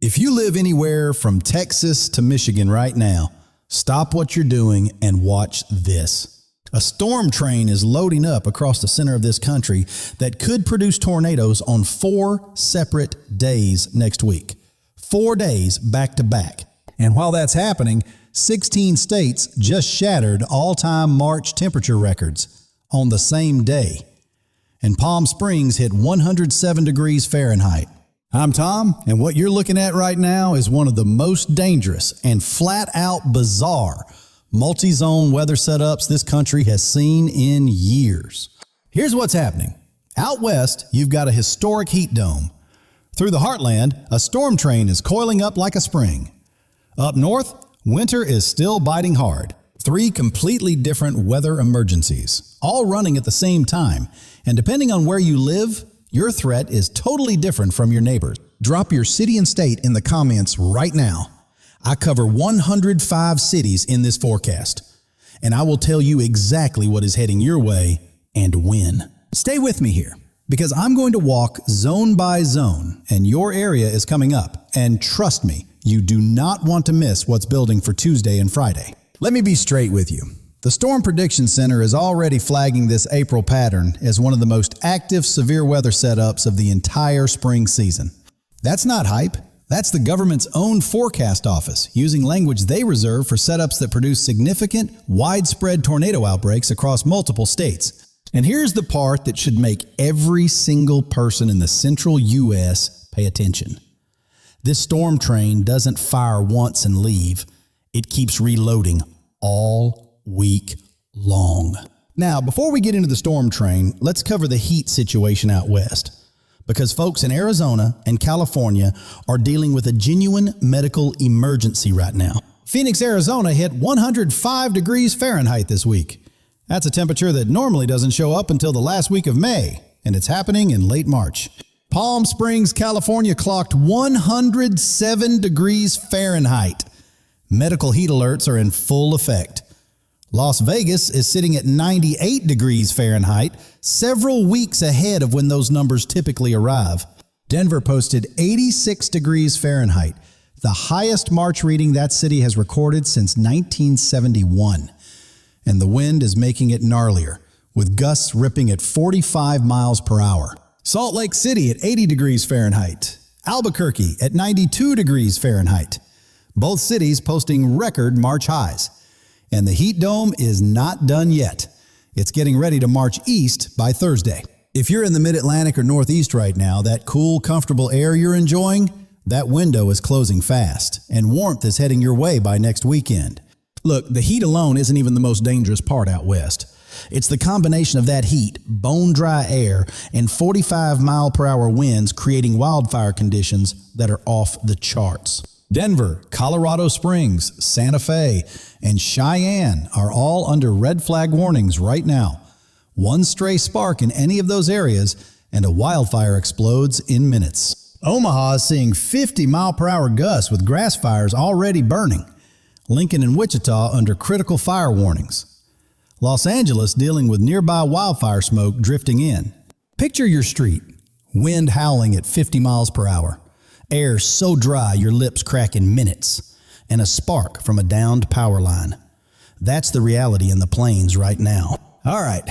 If you live anywhere from Texas to Michigan right now, stop what you're doing and watch this. A storm train is loading up across the center of this country that could produce tornadoes on 4 separate days next week. 4 days back to back. And while that's happening, 16 states just shattered all-time March temperature records on the same day. And Palm Springs hit 107 degrees Fahrenheit. I'm Tom, and what you're looking at right now is one of the most dangerous and flat-out bizarre multi-zone weather setups this country has seen in years. Here's what's happening. Out west, you've got a historic heat dome. Through the heartland, a storm train is coiling up like a spring. Up north, winter is still biting hard. 3 completely different weather emergencies, all running at the same time. And depending on where you live, your threat is totally different from your neighbors. Drop your city and state in the comments right now. I cover 105 cities in this forecast, and I will tell you exactly what is heading your way and when. Stay with me here, because I'm going to walk zone by zone, and your area is coming up. And trust me, you do not want to miss what's building for Tuesday and Friday. Let me be straight with you. The Storm Prediction Center is already flagging this April pattern as one of the most active severe weather setups of the entire spring season. That's not hype. That's the government's own forecast office, using language they reserve for setups that produce significant, widespread tornado outbreaks across multiple states. And here's the part that should make every single person in the central U.S. pay attention. This storm train doesn't fire once and leave. It keeps reloading all week long. Now, before we get into the storm train, let's cover the heat situation out west. Because folks in Arizona and California are dealing with a genuine medical emergency right now. Phoenix, Arizona hit 105 degrees Fahrenheit this week. That's a temperature that normally doesn't show up until the last week of May, and it's happening in late March. Palm Springs, California clocked 107 degrees Fahrenheit. Medical heat alerts are in full effect. Las Vegas is sitting at 98 degrees Fahrenheit, several weeks ahead of when those numbers typically arrive. Denver posted 86 degrees Fahrenheit, the highest March reading that city has recorded since 1971. And the wind is making it gnarlier, with gusts ripping at 45 miles per hour. Salt Lake City at 80 degrees Fahrenheit. Albuquerque at 92 degrees Fahrenheit. Both cities posting record March highs. And the heat dome is not done yet. It's getting ready to march east by Thursday. If you're in the mid-Atlantic or Northeast right now, that cool, comfortable air you're enjoying, that window is closing fast, and warmth is heading your way by next weekend. Look, the heat alone isn't even the most dangerous part out west. It's the combination of that heat, bone-dry air, and 45-mile-per-hour winds creating wildfire conditions that are off the charts. Denver, Colorado Springs, Santa Fe, and Cheyenne are all under red flag warnings right now. One stray spark in any of those areas and a wildfire explodes in minutes. Omaha is seeing 50-mile-per-hour gusts with grass fires already burning. Lincoln and Wichita under critical fire warnings. Los Angeles dealing with nearby wildfire smoke drifting in. Picture your street, wind howling at 50 miles per hour. Air so dry your lips crack in minutes, and a spark from a downed power line. That's the reality in the plains right now. All right,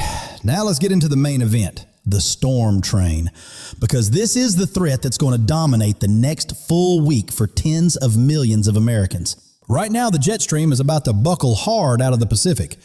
now let's get into the main event, the storm train, because this is the threat that's going to dominate the next full week for tens of millions of Americans. Right now, the jet stream is about to buckle hard out of the Pacific,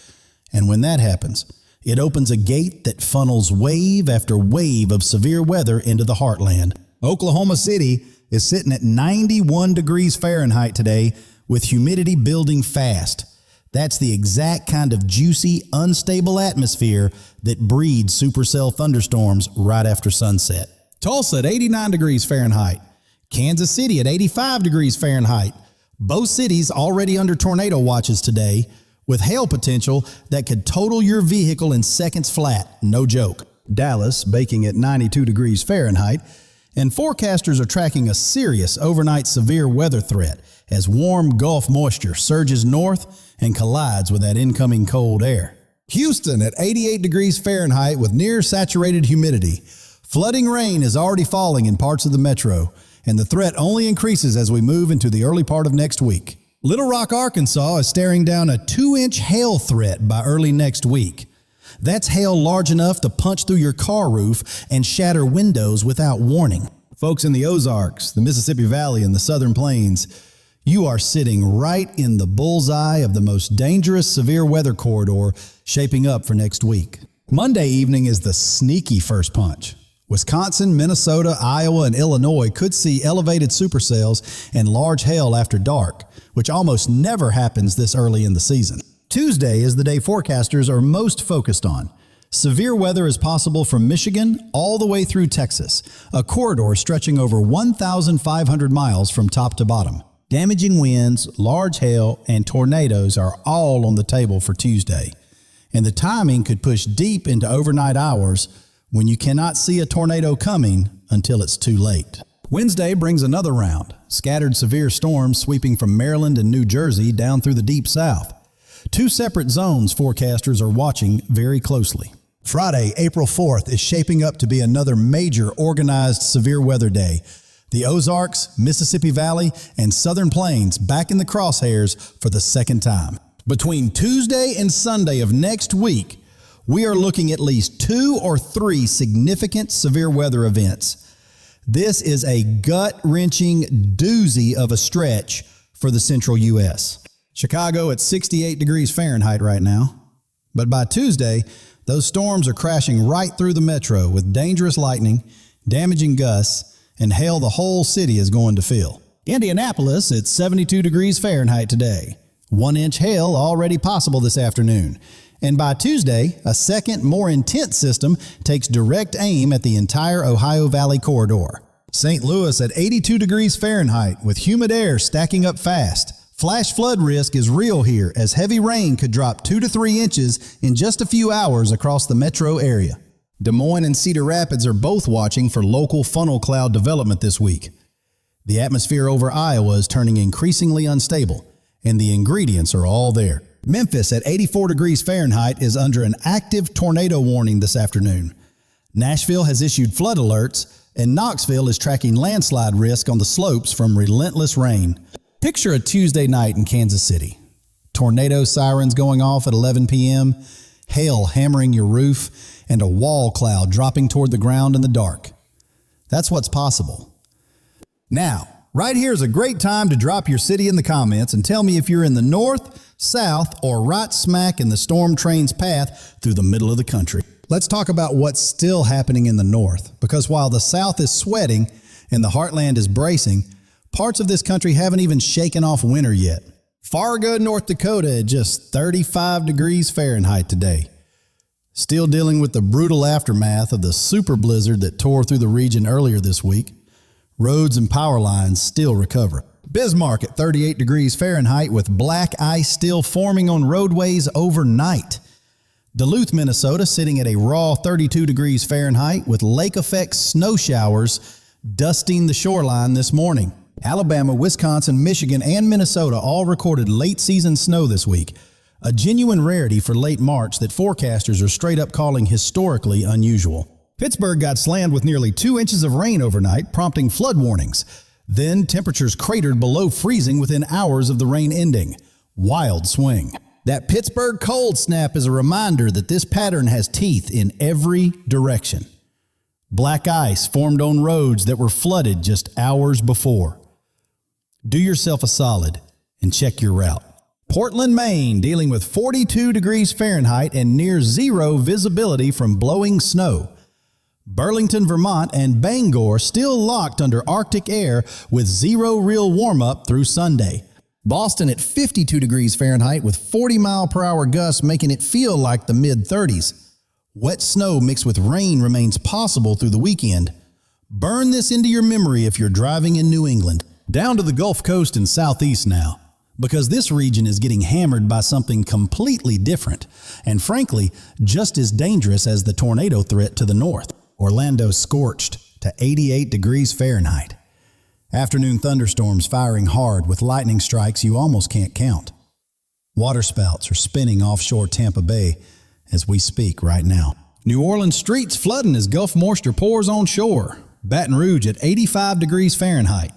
and when that happens, it opens a gate that funnels wave after wave of severe weather into the heartland. Oklahoma City is sitting at 91 degrees Fahrenheit today with humidity building fast. That's the exact kind of juicy, unstable atmosphere that breeds supercell thunderstorms right after sunset. Tulsa at 89 degrees Fahrenheit. Kansas City at 85 degrees Fahrenheit. Both cities already under tornado watches today with hail potential that could total your vehicle in seconds flat, no joke. Dallas baking at 92 degrees Fahrenheit. And forecasters are tracking a serious overnight severe weather threat as warm Gulf moisture surges north and collides with that incoming cold air. Houston at 88 degrees Fahrenheit with near saturated humidity. Flooding rain is already falling in parts of the metro, and the threat only increases as we move into the early part of next week. Little Rock, Arkansas is staring down a 2-inch hail threat by early next week. That's hail large enough to punch through your car roof and shatter windows without warning. Folks in the Ozarks, the Mississippi Valley, and the Southern Plains, you are sitting right in the bullseye of the most dangerous severe weather corridor shaping up for next week. Monday evening is the sneaky first punch. Wisconsin, Minnesota, Iowa, and Illinois could see elevated supercells and large hail after dark, which almost never happens this early in the season. Tuesday is the day forecasters are most focused on. Severe weather is possible from Michigan all the way through Texas, a corridor stretching over 1,500 miles from top to bottom. Damaging winds, large hail, and tornadoes are all on the table for Tuesday, and the timing could push deep into overnight hours when you cannot see a tornado coming until it's too late. Wednesday brings another round, scattered severe storms sweeping from Maryland and New Jersey down through the deep south. 2 separate zones forecasters are watching very closely. Friday, April 4th is shaping up to be another major organized severe weather day. The Ozarks, Mississippi Valley, and Southern Plains back in the crosshairs for the second time. Between Tuesday and Sunday of next week, we are looking at least 2 or 3 significant severe weather events. This is a gut-wrenching doozy of a stretch for the central U.S. Chicago at 68 degrees Fahrenheit right now. But by Tuesday, those storms are crashing right through the metro with dangerous lightning, damaging gusts, and hail the whole city is going to feel. Indianapolis at 72 degrees Fahrenheit today. 1-inch hail already possible this afternoon. And by Tuesday, a second, more intense system takes direct aim at the entire Ohio Valley corridor. St. Louis at 82 degrees Fahrenheit with humid air stacking up fast. Flash flood risk is real here as heavy rain could drop 2 to 3 inches in just a few hours across the metro area. Des Moines and Cedar Rapids are both watching for local funnel cloud development this week. The atmosphere over Iowa is turning increasingly unstable, and the ingredients are all there. Memphis at 84 degrees Fahrenheit is under an active tornado warning this afternoon. Nashville has issued flood alerts, and Knoxville is tracking landslide risk on the slopes from relentless rain. Picture a Tuesday night in Kansas City. Tornado sirens going off at 11 p.m., hail hammering your roof, and a wall cloud dropping toward the ground in the dark. That's what's possible. Now, right here is a great time to drop your city in the comments and tell me if you're in the north, south, or right smack in the storm train's path through the middle of the country. Let's talk about what's still happening in the north, because while the south is sweating and the heartland is bracing, parts of this country haven't even shaken off winter yet. Fargo, North Dakota at just 35 degrees Fahrenheit today. Still dealing with the brutal aftermath of the super blizzard that tore through the region earlier this week. Roads and power lines still recover. Bismarck at 38 degrees Fahrenheit with black ice still forming on roadways overnight. Duluth, Minnesota sitting at a raw 32 degrees Fahrenheit with lake effect snow showers dusting the shoreline this morning. Alabama, Wisconsin, Michigan, and Minnesota all recorded late season snow this week. A genuine rarity for late March that forecasters are straight up calling historically unusual. Pittsburgh got slammed with nearly 2 inches of rain overnight, prompting flood warnings. Then temperatures cratered below freezing within hours of the rain ending. Wild swing. That Pittsburgh cold snap is a reminder that this pattern has teeth in every direction. Black ice formed on roads that were flooded just hours before. Do yourself a solid and check your route. Portland, Maine, dealing with 42 degrees Fahrenheit and near zero visibility from blowing snow. Burlington, Vermont, and Bangor still locked under Arctic air with zero real warm-up through Sunday. Boston at 52 degrees Fahrenheit with 40-mile-per-hour gusts making it feel like the mid-30s. Wet snow mixed with rain remains possible through the weekend. Burn this into your memory if you're driving in New England. Down to the Gulf Coast and Southeast now, because this region is getting hammered by something completely different, and frankly, just as dangerous as the tornado threat to the north. Orlando scorched to 88 degrees Fahrenheit. Afternoon thunderstorms firing hard with lightning strikes you almost can't count. Waterspouts are spinning offshore Tampa Bay as we speak right now. New Orleans streets flooding as Gulf moisture pours on shore. Baton Rouge at 85 degrees Fahrenheit.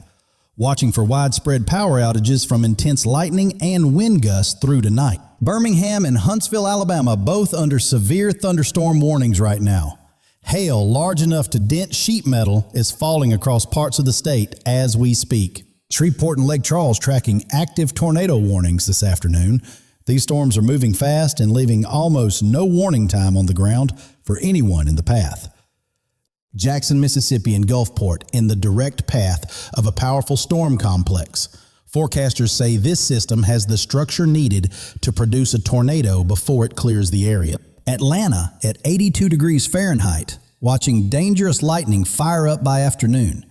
Watching for widespread power outages from intense lightning and wind gusts through tonight. Birmingham and Huntsville, Alabama, both under severe thunderstorm warnings right now. Hail large enough to dent sheet metal is falling across parts of the state as we speak. Shreveport and Lake Charles tracking active tornado warnings this afternoon. These storms are moving fast and leaving almost no warning time on the ground for anyone in the path. Jackson, Mississippi and Gulfport in the direct path of a powerful storm complex. Forecasters say this system has the structure needed to produce a tornado before it clears the area. Atlanta at 82 degrees Fahrenheit, watching dangerous lightning fire up by afternoon.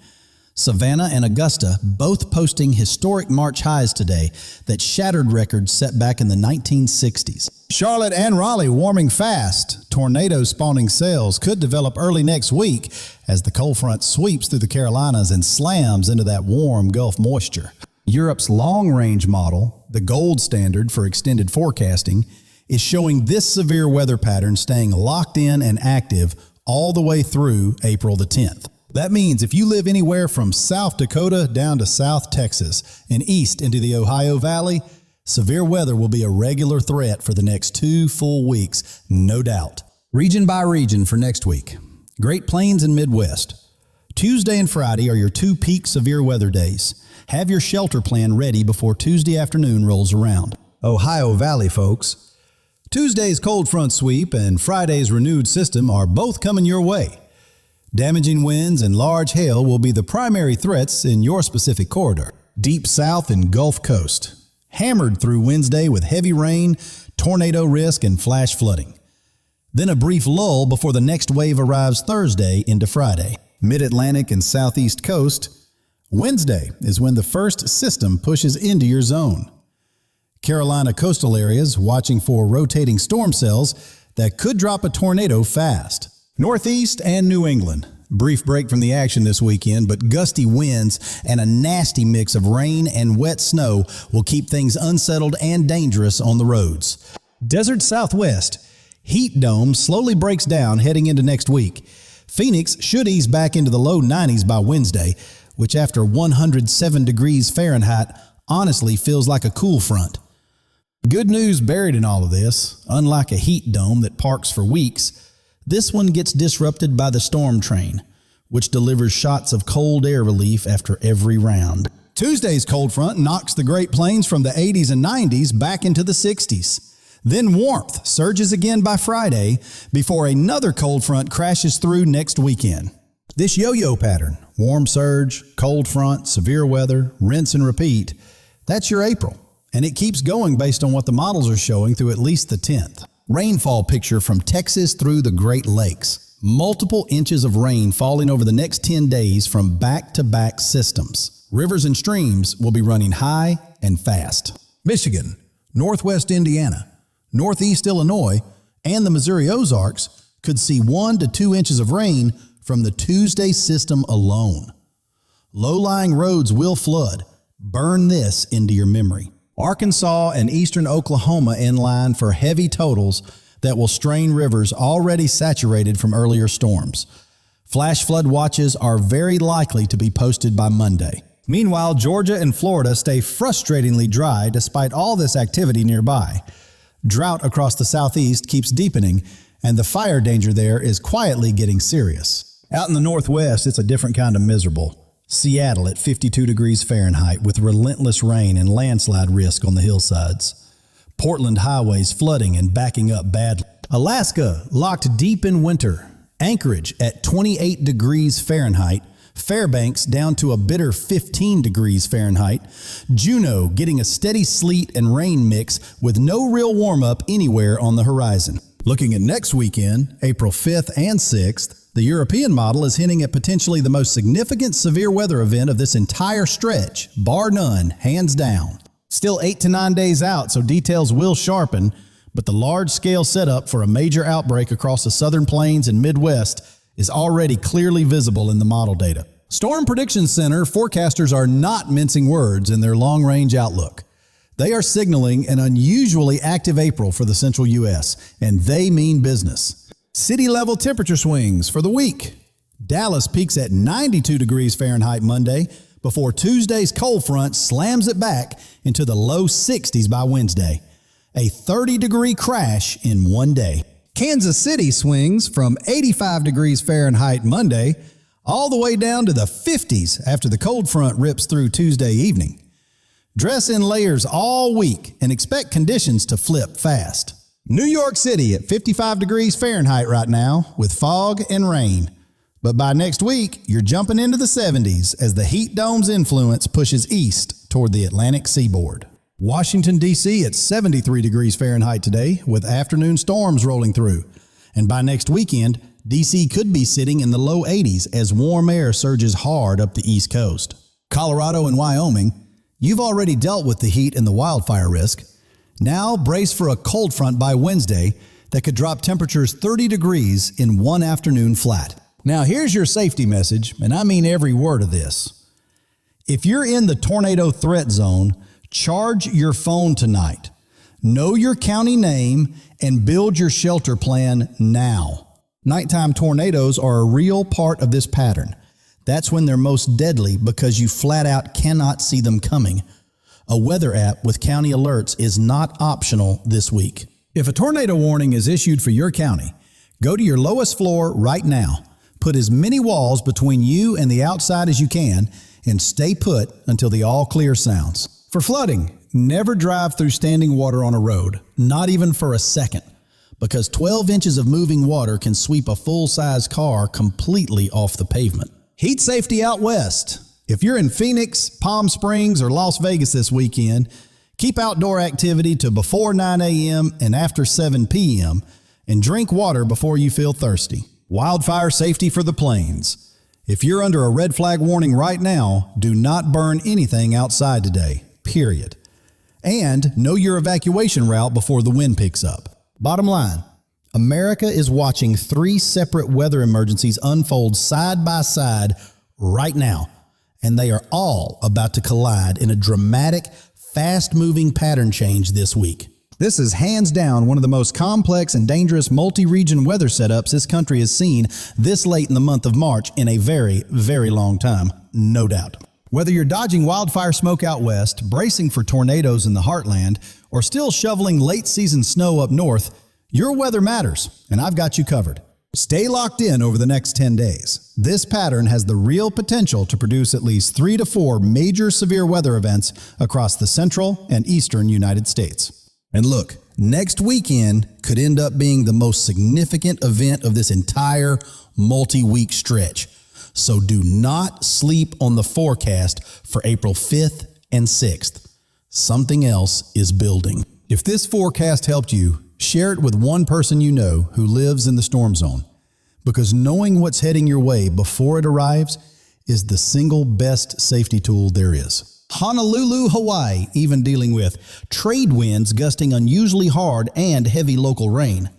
Savannah and Augusta both posting historic March highs today that shattered records set back in the 1960s. Charlotte and Raleigh warming fast. Tornado spawning cells could develop early next week as the cold front sweeps through the Carolinas and slams into that warm Gulf moisture. Europe's long-range model, the gold standard for extended forecasting, is showing this severe weather pattern staying locked in and active all the way through April the 10th. That means if you live anywhere from South Dakota down to South Texas and east into the Ohio Valley, severe weather will be a regular threat for the next 2 full weeks, no doubt. Region by region for next week. Great Plains and Midwest. Tuesday and Friday are your 2 peak severe weather days. Have your shelter plan ready before Tuesday afternoon rolls around. Ohio Valley folks. Tuesday's cold front sweep and Friday's renewed system are both coming your way. Damaging winds and large hail will be the primary threats in your specific corridor. Deep south and Gulf Coast. Hammered through Wednesday with heavy rain, tornado risk, and flash flooding. Then a brief lull before the next wave arrives Thursday into Friday. Mid-Atlantic and Southeast Coast. Wednesday is when the first system pushes into your zone. Carolina coastal areas watching for rotating storm cells that could drop a tornado fast. Northeast and New England. Brief break from the action this weekend, but gusty winds and a nasty mix of rain and wet snow will keep things unsettled and dangerous on the roads. Desert Southwest. Heat dome slowly breaks down heading into next week. Phoenix should ease back into the low 90s by Wednesday, which after 107 degrees Fahrenheit honestly feels like a cool front. Good news buried in all of this. Unlike a heat dome that parks for weeks, this one gets disrupted by the storm train, which delivers shots of cold air relief after every round. Tuesday's cold front knocks the Great Plains from the 80s and 90s back into the 60s. Then warmth surges again by Friday before another cold front crashes through next weekend. This yo-yo pattern, warm surge, cold front, severe weather, rinse and repeat, that's your April. And it keeps going based on what the models are showing through at least the 10th. Rainfall picture from Texas through the Great Lakes. Multiple inches of rain falling over the next 10 days from back-to-back systems. Rivers and streams will be running high and fast. Michigan, Northwest Indiana, Northeast Illinois, and the Missouri Ozarks could see 1 to 2 inches of rain from the Tuesday system alone. Low-lying roads will flood. Burn this into your memory. Arkansas and eastern Oklahoma in line for heavy totals that will strain rivers already saturated from earlier storms. Flash flood watches are very likely to be posted by Monday. Meanwhile, Georgia and Florida stay frustratingly dry despite all this activity nearby. Drought across the southeast keeps deepening, and the fire danger there is quietly getting serious. Out in the northwest, it's a different kind of miserable. Seattle at 52 degrees Fahrenheit with relentless rain and landslide risk on the hillsides. Portland highways flooding and backing up badly. Alaska locked deep in winter. Anchorage at 28 degrees Fahrenheit. Fairbanks down to a bitter 15 degrees Fahrenheit. Juneau getting a steady sleet and rain mix with no real warm-up anywhere on the horizon. Looking at next weekend, April 5th and 6th, the European model is hinting at potentially the most significant severe weather event of this entire stretch, bar none, hands down. Still 8 to 9 days out, so details will sharpen, but the large-scale setup for a major outbreak across the southern plains and Midwest is already clearly visible in the model data. Storm Prediction Center forecasters are not mincing words in their long-range outlook. They are signaling an unusually active April for the central U.S., and they mean business. City-level temperature swings for the week. Dallas peaks at 92 degrees Fahrenheit Monday before Tuesday's cold front slams it back into the low 60s by Wednesday. A 30-degree crash in one day. Kansas City swings from 85 degrees Fahrenheit Monday all the way down to the 50s after the cold front rips through Tuesday evening. Dress in layers all week and expect conditions to flip fast. New York City at 55 degrees Fahrenheit right now with fog and rain. But by next week, you're jumping into the 70s as the heat dome's influence pushes east toward the Atlantic seaboard. Washington, D.C. at 73 degrees Fahrenheit today with afternoon storms rolling through. And by next weekend, D.C. could be sitting in the low 80s as warm air surges hard up the East Coast. Colorado and Wyoming, you've already dealt with the heat and the wildfire risk. Now brace for a cold front by Wednesday that could drop temperatures 30 degrees in one afternoon flat. Now here's your safety message, and I mean every word of this. If you're in the tornado threat zone, charge your phone tonight. Know your county name and build your shelter plan now. Nighttime tornadoes are a real part of this pattern. That's when they're most deadly because you flat out cannot see them coming. A weather app with county alerts is not optional this week. If a tornado warning is issued for your county, go to your lowest floor right now. Put as many walls between you and the outside as you can and stay put until the all clear sounds. For flooding, never drive through standing water on a road, not even for a second, because 12 inches of moving water can sweep a full-size car completely off the pavement. Heat safety out west. If you're in Phoenix, Palm Springs, or Las Vegas this weekend, keep outdoor activity to before 9 a.m. and after 7 p.m. and drink water before you feel thirsty. Wildfire safety for the plains. If you're under a red flag warning right now, do not burn anything outside today, period. And know your evacuation route before the wind picks up. Bottom line, America is watching 3 separate weather emergencies unfold side by side right now, and they are all about to collide in a dramatic, fast-moving pattern change this week. This is hands down one of the most complex and dangerous multi-region weather setups this country has seen this late in the month of March in a very, very long time, no doubt. Whether you're dodging wildfire smoke out west, bracing for tornadoes in the heartland, or still shoveling late-season snow up north, your weather matters, and I've got you covered. Stay locked in over the next 10 days. This pattern has the real potential to produce at least 3 to 4 major severe weather events across the central and eastern United States. And look, next weekend could end up being the most significant event of this entire multi-week stretch. So do not sleep on the forecast for April 5th and 6th. Something else is building. If this forecast helped you, share it with one person you know who lives in the storm zone, because knowing what's heading your way before it arrives is the single best safety tool there is. Honolulu, Hawaii, even dealing with trade winds gusting unusually hard and heavy local rain.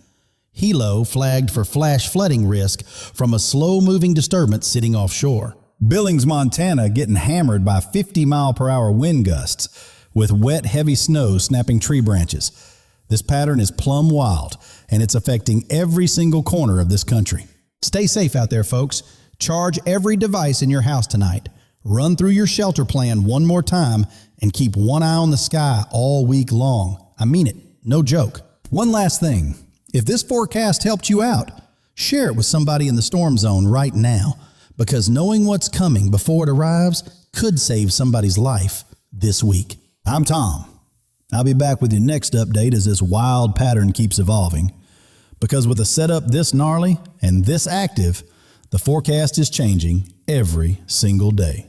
Hilo flagged for flash flooding risk from a slow-moving disturbance sitting offshore. Billings, Montana getting hammered by 50-mile-per-hour wind gusts with wet, heavy snow snapping tree branches. This pattern is plumb wild, and it's affecting every single corner of this country. Stay safe out there, folks. Charge every device in your house tonight. Run through your shelter plan one more time and keep one eye on the sky all week long. I mean it, no joke. One last thing. If this forecast helped you out, share it with somebody in the storm zone right now, because knowing what's coming before it arrives could save somebody's life this week. I'm Tom. I'll be back with your next update as this wild pattern keeps evolving, because with a setup this gnarly and this active, the forecast is changing every single day.